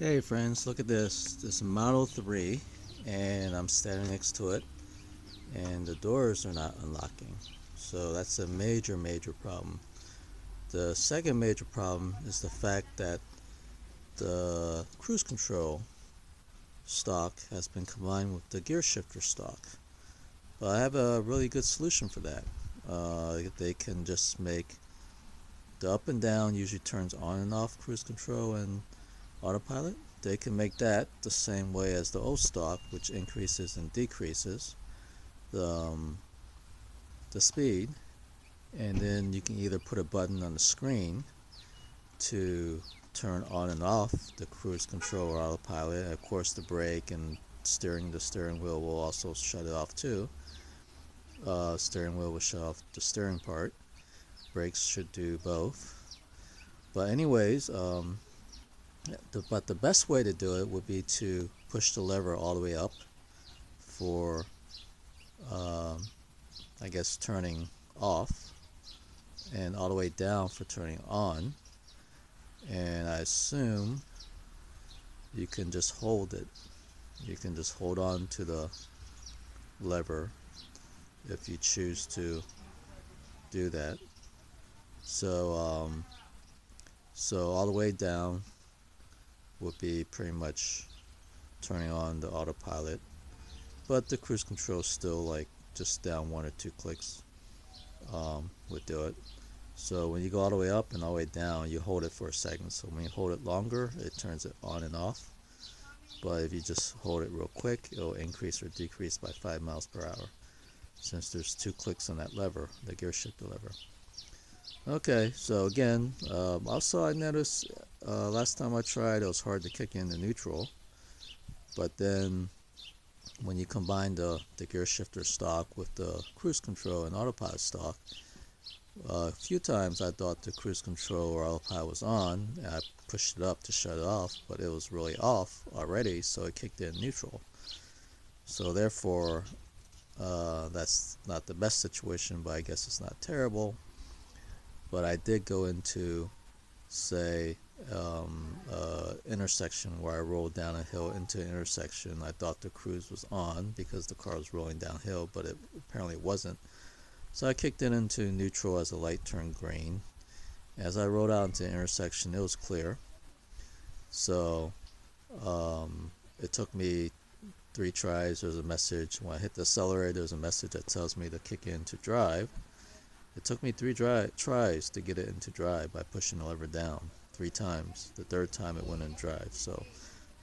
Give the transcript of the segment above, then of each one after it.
Hey friends, look at this. This Model 3, and I'm standing next to it, and the doors are not unlocking. So that's a major problem. The second major problem is the fact that the cruise control stock has been combined with the gear shifter stock. But I have a really good solution for that. They can just make the up and down usually turns on and off cruise control and Autopilot. They can make that the same way as the old stock, which increases and decreases the, the speed, and then you can either put a button on the screen to turn on and off the cruise control or Autopilot, and of course the brake and the steering wheel will also shut it off too. Steering wheel will shut off the steering part. Brakes should do both. But anyways, but the best way to do it would be to push the lever all the way up for, I guess, turning off, and all the way down for turning on. And I assume you can just hold it. You can just hold on to the lever if you choose to do that. So, so all the way down would be pretty much turning on the Autopilot, but the cruise control still like just down one or two clicks would do it. So when you go all the way up and all the way down, you hold it for a second. So when you hold it longer, it turns it on and off. But if you just hold it real quick, it'll increase or decrease by 5 miles per hour, since there's 2 clicks on that lever, the gear shifter lever. Okay, so again, also I noticed last time I tried, it was hard to kick in the neutral. But then when you combine the gear shifter stock with the cruise control and Autopilot stock, a few times I thought the cruise control or Autopilot was on, and I pushed it up to shut it off, but it was really off already, so it kicked in neutral. So therefore, that's not the best situation, but I guess it's not terrible. But I did go into, say, intersection where I rolled down a hill into an intersection. I thought the cruise was on because the car was rolling downhill, but it apparently wasn't. So I kicked it into neutral as the light turned green. As I rolled out into the intersection, it was clear. So it took me 3 tries. There's a message. When I hit the accelerator, there's a message that tells me to kick in to drive. It took me 3 tries to get it into drive by pushing the lever down 3 times. The 3rd time it went in drive. So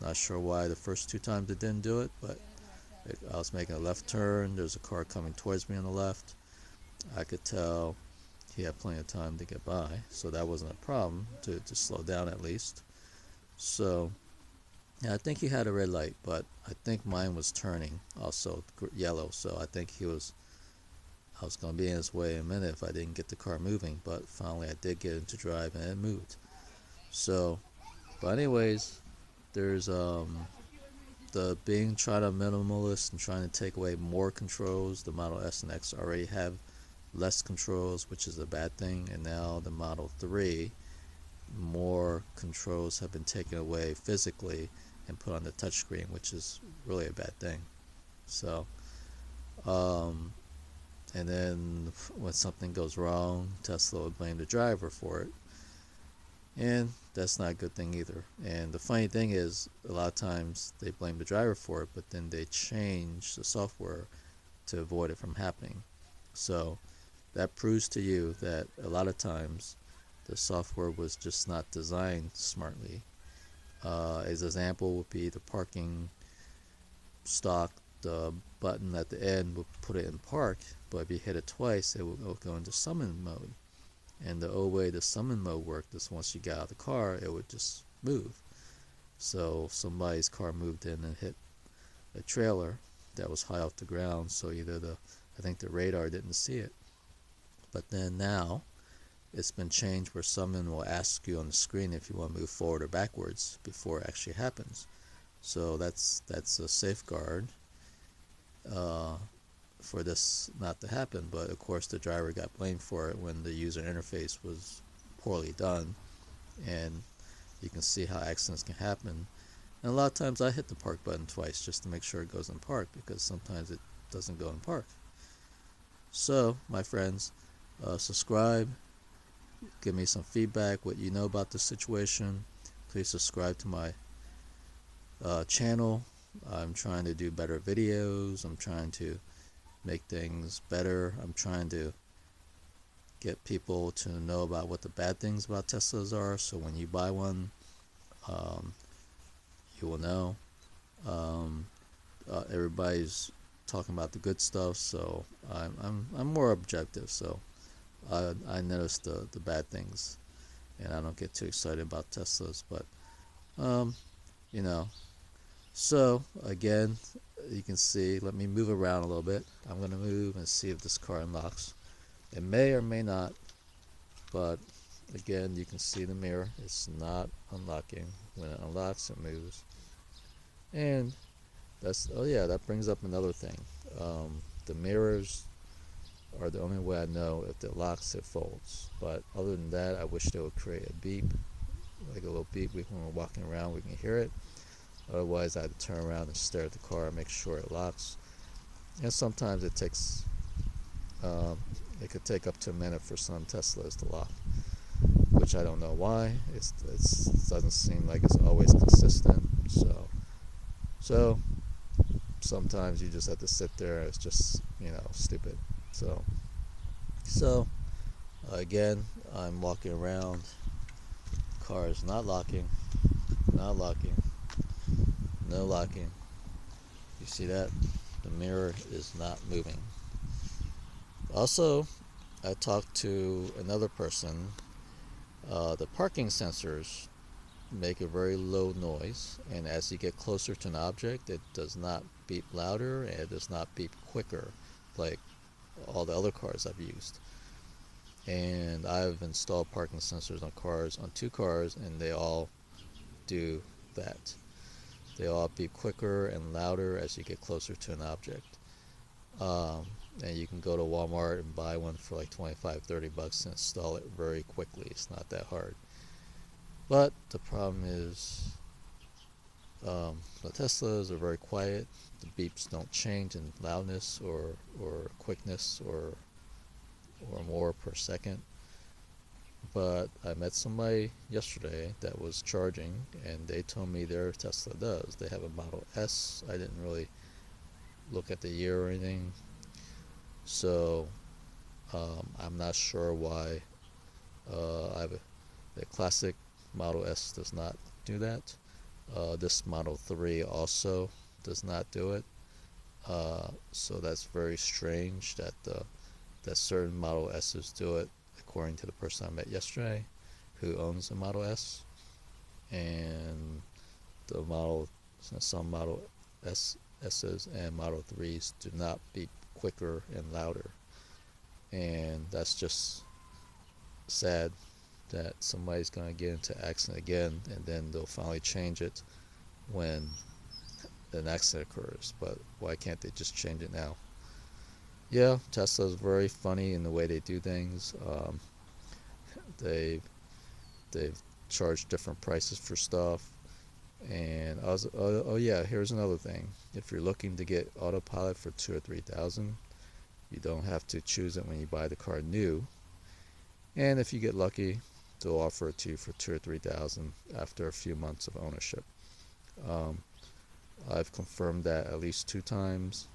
not sure why the first 2 times it didn't do it, but I was making a left turn. There's a car coming towards me on the left. I could tell he had plenty of time to get by, so that wasn't a problem to slow down at least. So yeah, I think he had a red light, but I think mine was turning also yellow, so I think I was going to be in his way in a minute if I didn't get the car moving, but finally I did get into drive and it moved. So, but anyways, there's the being trying to minimalist and trying to take away more controls. The Model S and X already have less controls, which is a bad thing, and now the Model 3, more controls have been taken away physically and put on the touchscreen, which is really a bad thing. So, and then when something goes wrong, Tesla would blame the driver for it, and that's not a good thing either. And the funny thing is, a lot of times they blame the driver for it, but then they change the software to avoid it from happening. So that proves to you that a lot of times the software was just not designed smartly. As an example would be the parking stock. The button at the end would put it in park, but if you hit it twice, it will go into summon mode. And the old way the summon mode worked is once you got out of the car, it would just move. So somebody's car moved in and hit a trailer that was high off the ground, so I think the radar didn't see it. But then now it's been changed where someone will ask you on the screen if you want to move forward or backwards before it actually happens. So that's a safeguard for this not to happen. But of course the driver got blamed for it when the user interface was poorly done, and you can see how accidents can happen. And a lot of times I hit the park button twice just to make sure it goes in park, because sometimes it doesn't go in park. So, my friends, subscribe, give me some feedback, what you know about the situation. Please subscribe to my channel. I'm trying to do better videos. I'm trying to make things better. I'm trying to get people to know about what the bad things about Teslas are, so when you buy one, you will know. Everybody's talking about the good stuff, so I'm more objective. So I notice the bad things, and I don't get too excited about Teslas. But you know, so again, you can see. Let me move around a little bit. I'm gonna move and see if this car unlocks. It may or may not, but again, you can see the mirror. It's not unlocking. When it unlocks, it moves. And that's, oh yeah, that brings up another thing. The mirrors are the only way I know if it locks, it folds. But other than that, I wish they would create a beep, like a little beep. When we're walking around, we can hear it. Otherwise, I have to turn around and stare at the car and make sure it locks. And sometimes it takes, it could take up to a minute for some Teslas to lock, which I don't know why. It doesn't seem like it's always consistent. So sometimes you just have to sit there. It's just, stupid. So again, I'm walking around. Car is not locking. Not locking. No locking. You see that? The mirror is not moving. Also, I talked to another person. The parking sensors make a very low noise, and as you get closer to an object, it does not beep louder, and it does not beep quicker like all the other cars I've used. And I've installed parking sensors on 2 cars, and they all do that. They all beep quicker and louder as you get closer to an object. And you can go to Walmart and buy one for like $25-30 and install it very quickly. It's not that hard. But the problem is, the Teslas are very quiet. The beeps don't change in loudness or quickness or more per second. But I met somebody yesterday that was charging, and they told me their Tesla does. They have a Model S. I didn't really look at the year or anything, so I'm not sure why. The classic Model S does not do that. This Model 3 also does not do it. So that's very strange that certain Model S's do it, according to the person I met yesterday who owns a Model S. And some Model S's and Model 3s do not beep quicker and louder. And that's just sad that somebody's going to get into accident again, and then they'll finally change it when an accident occurs. But why can't they just change it now? Yeah, Tesla's very funny in the way they do things. They've charged different prices for stuff. And oh yeah, here's another thing. If you're looking to get Autopilot for $2,000 or $3,000, you don't have to choose it when you buy the car new. And if you get lucky, they'll offer it to you for $2,000 or $3,000 after a few months of ownership. I've confirmed that at least 2 times.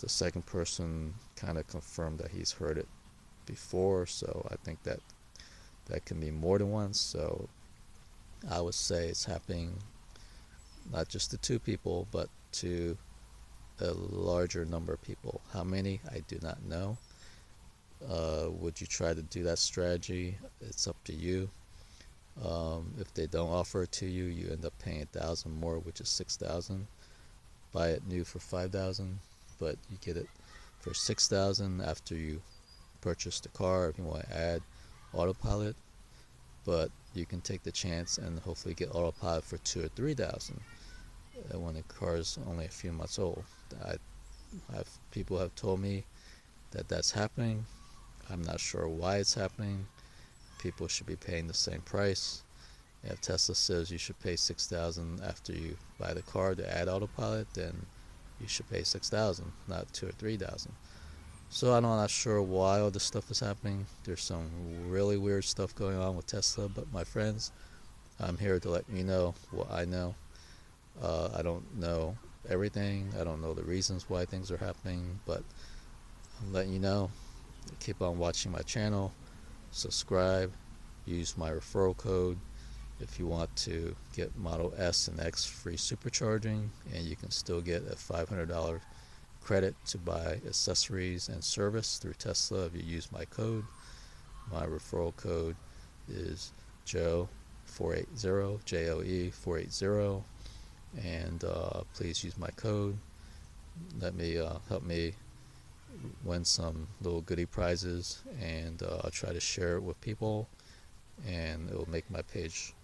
The second person kind of confirmed that he's heard it before, so I think that can be more than once. So I would say it's happening not just to 2 people, but to a larger number of people. How many, I do not know. Would you try to do that strategy? It's up to you. If they don't offer it to you, you end up paying $1,000 more, which is $6,000. Buy it new for $5,000, but you get it for $6,000 after you purchase the car. If you want to add Autopilot, but you can take the chance and hopefully get Autopilot for $2,000 or $3,000 when the car is only a few months old. People have told me that that's happening. I'm not sure why it's happening. People should be paying the same price, If Tesla says you should pay $6,000 after you buy the car to add Autopilot, then you should pay $6,000, not $2,000 or $3,000. So I'm not sure why all this stuff is happening. There's some really weird stuff going on with Tesla, but my friends, I'm here to let you know what I know. I don't know everything. I don't know the reasons why things are happening, but I'm letting you know. Keep on watching my channel, subscribe, use my referral code if you want to get Model S and X free supercharging, and you can still get a $500 credit to buy accessories and service through Tesla if you use my code. My referral code is Joe480, JOE480, and please use my code. Let me help me win some little goodie prizes, and I'll try to share it with people, and it will make my page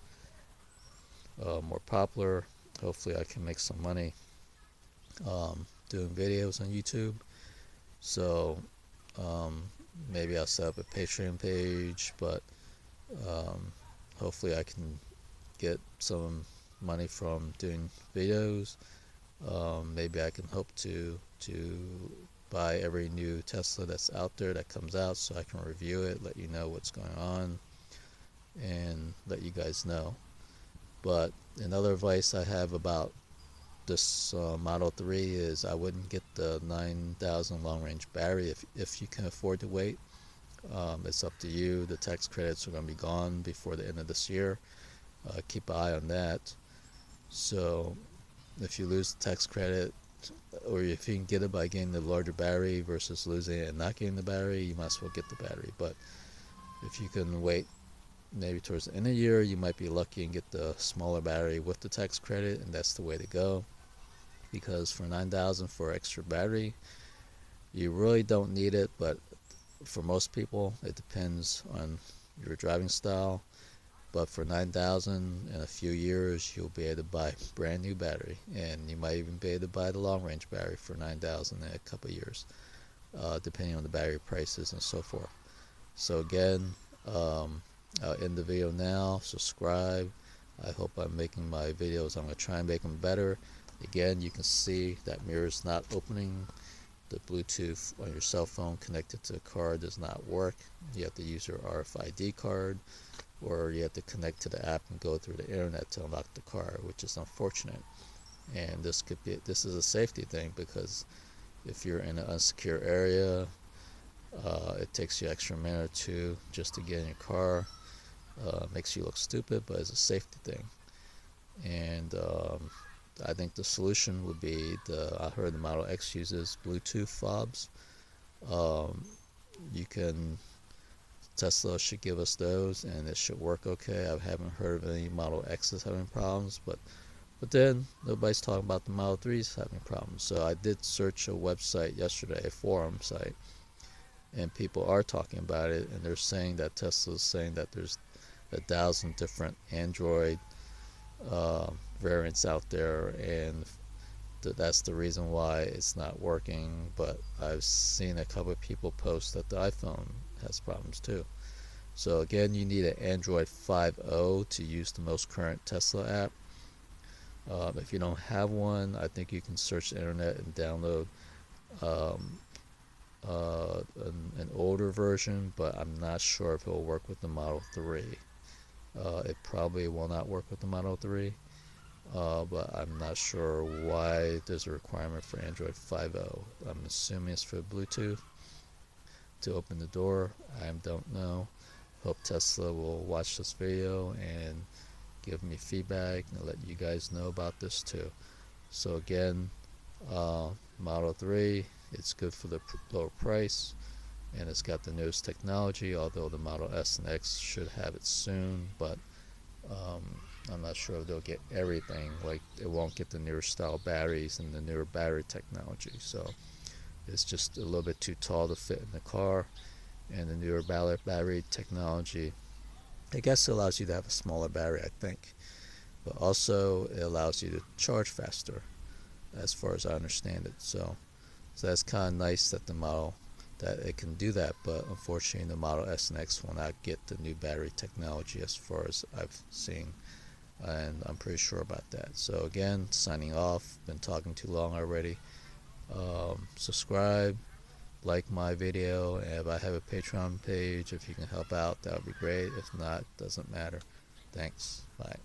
more popular. Hopefully I can make some money doing videos on YouTube. So maybe I'll set up a Patreon page, but hopefully I can get some money from doing videos. Maybe I can hope to buy every new Tesla that's out there that comes out, so I can review it, let you know what's going on, and let you guys know. But another advice I have about this Model 3 is I wouldn't get the 9,000 long-range battery if you can afford to wait. It's up to you. The tax credits are going to be gone before the end of this year. Keep an eye on that. So if you lose the tax credit, or if you can get it by getting the larger battery versus losing it and not getting the battery, you might as well get the battery. But if you can wait maybe towards the end of the year, you might be lucky and get the smaller battery with the tax credit, and that's the way to go. Because for $9,000 for extra battery, you really don't need it, but for most people it depends on your driving style. But for $9,000 in a few years, you'll be able to buy a brand new battery, and you might even be able to buy the long range battery for $9,000 in a couple of years, depending on the battery prices and so forth. So again, I'll end the video now. Subscribe. I hope I'm making my videos. I'm going to try and make them better. Again, you can see that mirror is not opening. The Bluetooth on your cell phone connected to the car does not work. You have to use your RFID card, or you have to connect to the app and go through the internet to unlock the car, which is unfortunate. And this is a safety thing, because if you're in an unsecure area, it takes you an extra minute or two just to get in your car. Makes you look stupid, but it's a safety thing. And I think the solution would be I heard the Model X uses Bluetooth fobs. Tesla should give us those, and it should work okay. I haven't heard of any Model X's having problems, but then nobody's talking about the Model 3s having problems. So I did search a website yesterday, a forum site, and people are talking about it, and they're saying that Tesla's saying that there's 1,000 different Android variants out there, and that's the reason why it's not working. But I've seen a couple of people post that the iPhone has problems too. So again, you need an Android 5.0 to use the most current Tesla app. If you don't have one, I think you can search the internet and download an older version, but I'm not sure if it will work with the Model 3. It probably will not work with the Model 3, but I'm not sure why there's a requirement for Android 5.0. I'm assuming it's for Bluetooth to open the door. I don't know. Hope Tesla will watch this video and give me feedback and let you guys know about this too. So again, Model 3, it's good for the lower price, and it's got the newest technology, although the Model S and X should have it soon. But I'm not sure if they'll get everything. Like, it won't get the newer style batteries and the newer battery technology. So it's just a little bit too tall to fit in the car. And the newer battery technology, I guess it allows you to have a smaller battery, I think. But also it allows you to charge faster, as far as I understand it. So that's kind of nice that that it can do that, but unfortunately the Model S and X will not get the new battery technology as far as I've seen, and I'm pretty sure about that. So again, signing off. Been talking too long already. Subscribe, like my video, and if I have a Patreon page, if you can help out, that would be great. If not, doesn't matter. Thanks. Bye.